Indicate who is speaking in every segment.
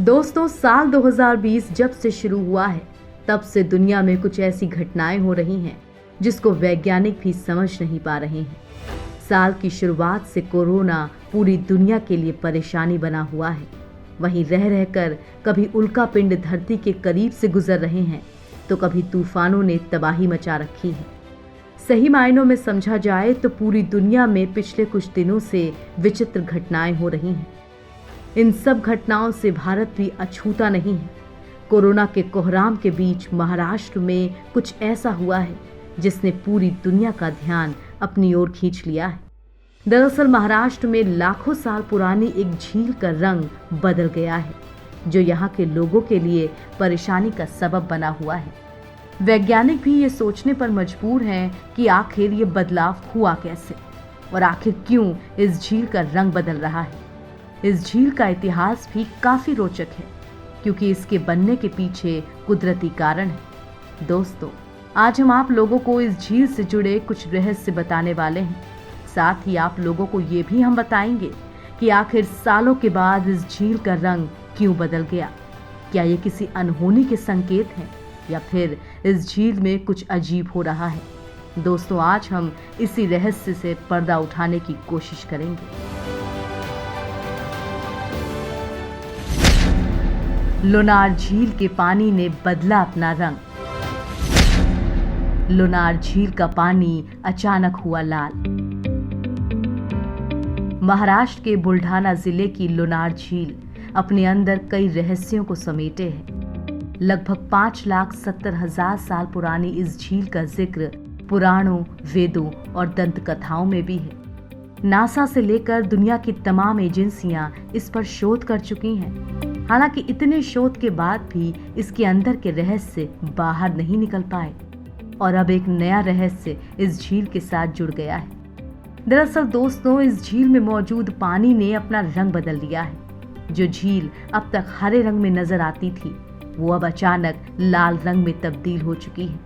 Speaker 1: दोस्तों, साल 2020 जब से शुरू हुआ है तब से दुनिया में कुछ ऐसी घटनाएं हो रही हैं जिसको वैज्ञानिक भी समझ नहीं पा रहे हैं। साल की शुरुआत से कोरोना पूरी दुनिया के लिए परेशानी बना हुआ है। वहीं रह रहकर कभी उल्कापिंड धरती के करीब से गुजर रहे हैं तो कभी तूफानों ने तबाही मचा रखी है। सही मायनों में समझा जाए तो पूरी दुनिया में पिछले कुछ दिनों से विचित्र घटनाएं हो रही हैं। इन सब घटनाओं से भारत भी अछूता नहीं है। कोरोना के कोहराम के बीच महाराष्ट्र में कुछ ऐसा हुआ है जिसने पूरी दुनिया का ध्यान अपनी ओर खींच लिया है। दरअसल महाराष्ट्र में लाखों साल पुरानी एक झील का रंग बदल गया है, जो यहाँ के लोगों के लिए परेशानी का सबब बना हुआ है। वैज्ञानिक भी ये सोचने पर मजबूर हैं कि आखिर ये बदलाव हुआ कैसे और आखिर क्यों इस झील का रंग बदल रहा है। इस झील का इतिहास भी काफी रोचक है क्योंकि इसके बनने के पीछे कुदरती कारण है। दोस्तों, आज हम आप लोगों को इस झील से जुड़े कुछ रहस्य बताने वाले हैं। साथ ही आप लोगों को ये भी हम बताएंगे कि आखिर सालों के बाद इस झील का रंग क्यों बदल गया। क्या ये किसी अनहोनी के संकेत हैं या फिर इस झील में कुछ अजीब हो रहा है। दोस्तों, आज हम इसी रहस्य से पर्दा उठाने की कोशिश करेंगे। लोनार झील के पानी ने बदला अपना रंग। लोनार झील का पानी अचानक हुआ लाल। महाराष्ट्र के बुल्ढाना जिले की लोनार झील अपने अंदर कई रहस्यों को समेटे है। लगभग 5,70,000 साल पुरानी इस झील का जिक्र पुराणों, वेदों और दंत कथाओं में भी है। नासा से लेकर दुनिया की तमाम एजेंसियां इस पर शोध कर चुकी हैं। हालांकि इतने शोध के बाद भी इसके अंदर के रहस्य बाहर नहीं निकल पाए और अब एक नया रहस्य इस झील के साथ जुड़ गया है। दरअसल दोस्तों, इस झील में मौजूद पानी ने अपना रंग बदल लिया है। जो झील अब तक हरे रंग में नजर आती थी वो अब अचानक लाल रंग में तब्दील हो चुकी है।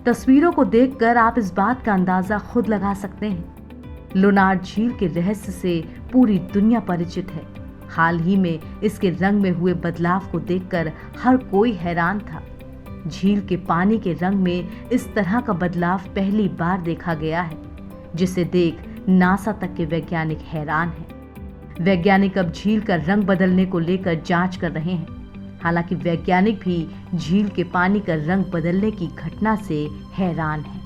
Speaker 1: तस्वीरों को देखकर आप इस बात का अंदाजा खुद लगा सकते हैं। लोनार झील के रहस्य से पूरी दुनिया परिचित है। हाल ही में इसके रंग में हुए बदलाव को देखकर हर कोई हैरान था। झील के पानी के रंग में इस तरह का बदलाव पहली बार देखा गया है, जिसे देख नासा तक के वैज्ञानिक हैरान हैं। वैज्ञानिक अब झील का रंग बदलने को लेकर जांच कर रहे हैं। हालांकि वैज्ञानिक भी झील के पानी का रंग बदलने की घटना से हैरान हैं।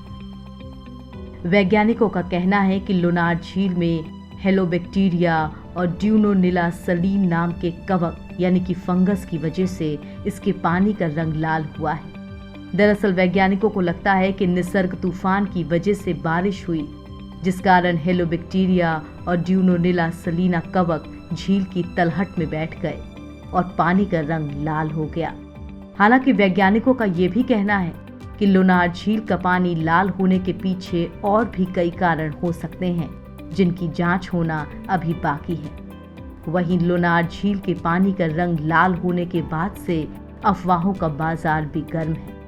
Speaker 1: वैज्ञानिकों का कहना है कि लोनार झील में हेलोबैक्टीरिया और ड्यूनोनिला सलीन नाम के कवक यानी कि फंगस की वजह से इसके पानी का रंग लाल हुआ है। दरअसल वैज्ञानिकों को लगता है कि निसर्ग तूफान की वजह से बारिश हुई, जिस कारण हेलोबैक्टीरिया और ड्यूनोनिला सलीना कवक झील की तलहट में बैठ गए और पानी का रंग लाल हो गया। हालांकि वैज्ञानिकों का ये भी कहना है कि लोनार झील का पानी लाल होने के पीछे और भी कई कारण हो सकते हैं, जिनकी जांच होना अभी बाकी है। वहीं लोनार झील के पानी का रंग लाल होने के बाद से अफवाहों का बाजार भी गर्म है।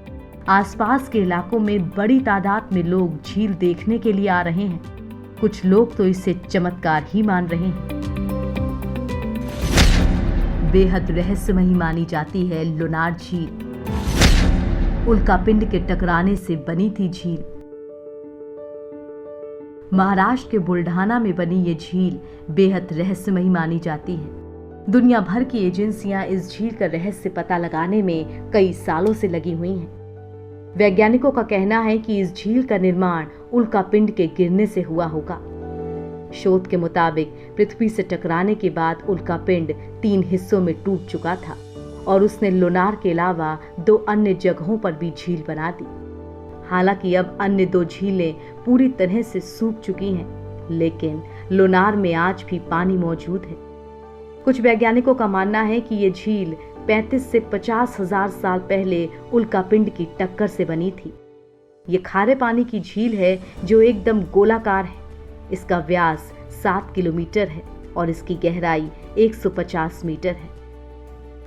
Speaker 1: आसपास के इलाकों में बड़ी तादाद में लोग झील देखने के लिए आ रहे हैं। कुछ लोग तो इसे चमत्कार ही मान रहे हैं। बेहद रहस्यमयी मानी जाती है लोनार झील। उल्कापिंड के टकराने से बनी थी झील। महाराष्ट्र के बुल्ढाना में बनी ये झील बेहद रहस्यमयी मानी जाती है। दुनिया भर की एजेंसियां इस झील का रहस्य पता लगाने में कई सालों से लगी हुई हैं। वैज्ञानिकों का कहना है कि इस झील का निर्माण उल्कापिंड के गिरने से हुआ होगा। शोध के मुताबिक पृथ्वी से टकराने के बाद उल्कापिंड 3 हिस्सों में टूट चुका था और उसने लोनार के अलावा 2 अन्य जगहों पर भी झील बना दी। हालांकि अब अन्य 2 झीलें पूरी तरह से सूख चुकी हैं, लेकिन लोनार में आज भी पानी मौजूद है। कुछ वैज्ञानिकों का मानना है कि ये झील 35 से 50,000 साल पहले उल्कापिंड की टक्कर से बनी थी। ये खारे पानी की झील है जो एकदम गोलाकार है। इसका व्यास 7 किलोमीटर है और इसकी गहराई 150 मीटर है।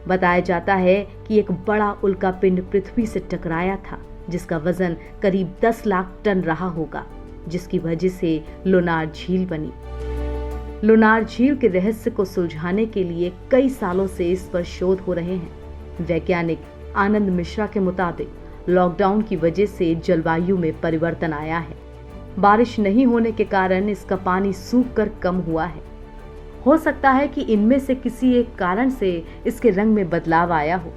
Speaker 1: बताया जाता है कि एक बड़ा उल्कापिंड पृथ्वी से टकराया था, जिसका वजन करीब 10 लाख टन रहा होगा, जिसकी वजह से लोनार झील बनी। लोनार झील के रहस्य को सुलझाने के लिए कई सालों से इस पर शोध हो रहे हैं। वैज्ञानिक आनंद मिश्रा के मुताबिक लॉकडाउन की वजह से जलवायु में परिवर्तन आया है। बारिश नहीं होने के कारण इसका पानी सूख कर कम हुआ है। हो सकता है कि इनमें से किसी एक कारण से इसके रंग में बदलाव आया हो।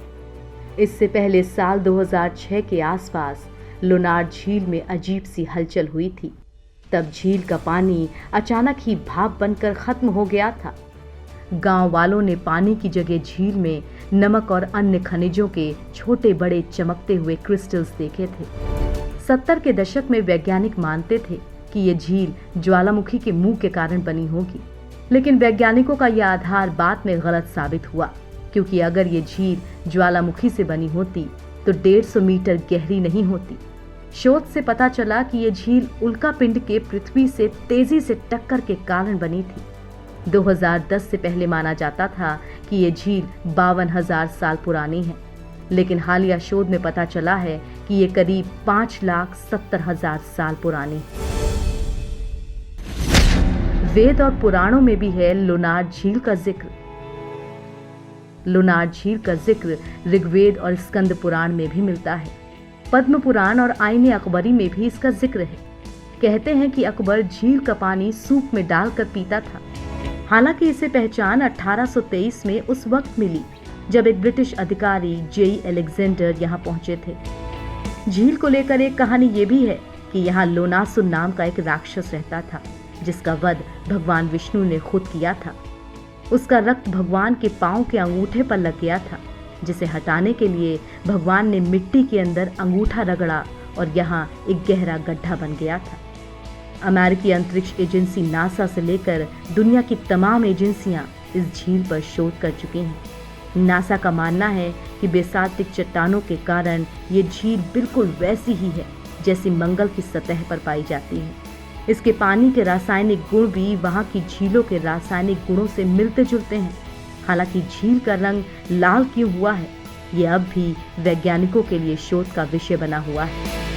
Speaker 1: इससे पहले साल 2006 के आसपास लोनार झील में अजीब सी हलचल हुई थी। तब झील का पानी अचानक ही भाप बनकर खत्म हो गया था। गांव वालों ने पानी की जगह झील में नमक और अन्य खनिजों के छोटे बड़े चमकते हुए क्रिस्टल्स देखे थे। 70 के दशक में वैज्ञानिक मानते थे कि यह झील ज्वालामुखी के मुंह के कारण बनी होगी, लेकिन वैज्ञानिकों का यह आधार बाद में गलत साबित हुआ, क्योंकि अगर ये झील ज्वालामुखी से बनी होती तो 150 मीटर गहरी नहीं होती। शोध से पता चला कि यह झील उल्का पिंड के पृथ्वी से तेजी से टक्कर के कारण बनी थी। 2010 से पहले माना जाता था कि यह झील 52,000 साल पुरानी है, लेकिन हालिया शोध में पता चला है कि यह करीब 5,70,000 साल पुरानी है। वेद और पुराणों में भी है लोनार झील का जिक्र। लोनार झील का जिक्र ऋग्वेद और स्कंद पुराण में भी मिलता है। पद्म पुराण और आईने अकबरी में भी इसका जिक्र है। कहते हैं कि अकबर झील का पानी सूप में डालकर पीता था। हालांकि इसे पहचान 1823 में उस वक्त मिली जब एक ब्रिटिश अधिकारी जेई अलेक्जेंडर यहाँ पहुंचे थे। झील को लेकर एक कहानी ये भी है कि यहाँ लोनासुर नाम का एक राक्षस रहता था, जिसका वध भगवान विष्णु ने खुद किया था। उसका रक्त भगवान के पांव के अंगूठे पर लग गया था, जिसे हटाने के लिए भगवान ने मिट्टी के अंदर अंगूठा रगड़ा और यहाँ एक गहरा गड्ढा बन गया था। अमेरिकी अंतरिक्ष एजेंसी नासा से लेकर दुनिया की तमाम एजेंसियां इस झील पर शोध कर चुकी हैं। नासा का मानना है कि बेसाल्टिक चट्टानों के कारण ये झील बिल्कुल वैसी ही है जैसी मंगल की सतह पर पाई जाती है। इसके पानी के रासायनिक गुण भी वहाँ की झीलों के रासायनिक गुणों से मिलते जुलते हैं। हालांकि झील का रंग लाल क्यों हुआ है, ये अब भी वैज्ञानिकों के लिए शोध का विषय बना हुआ है।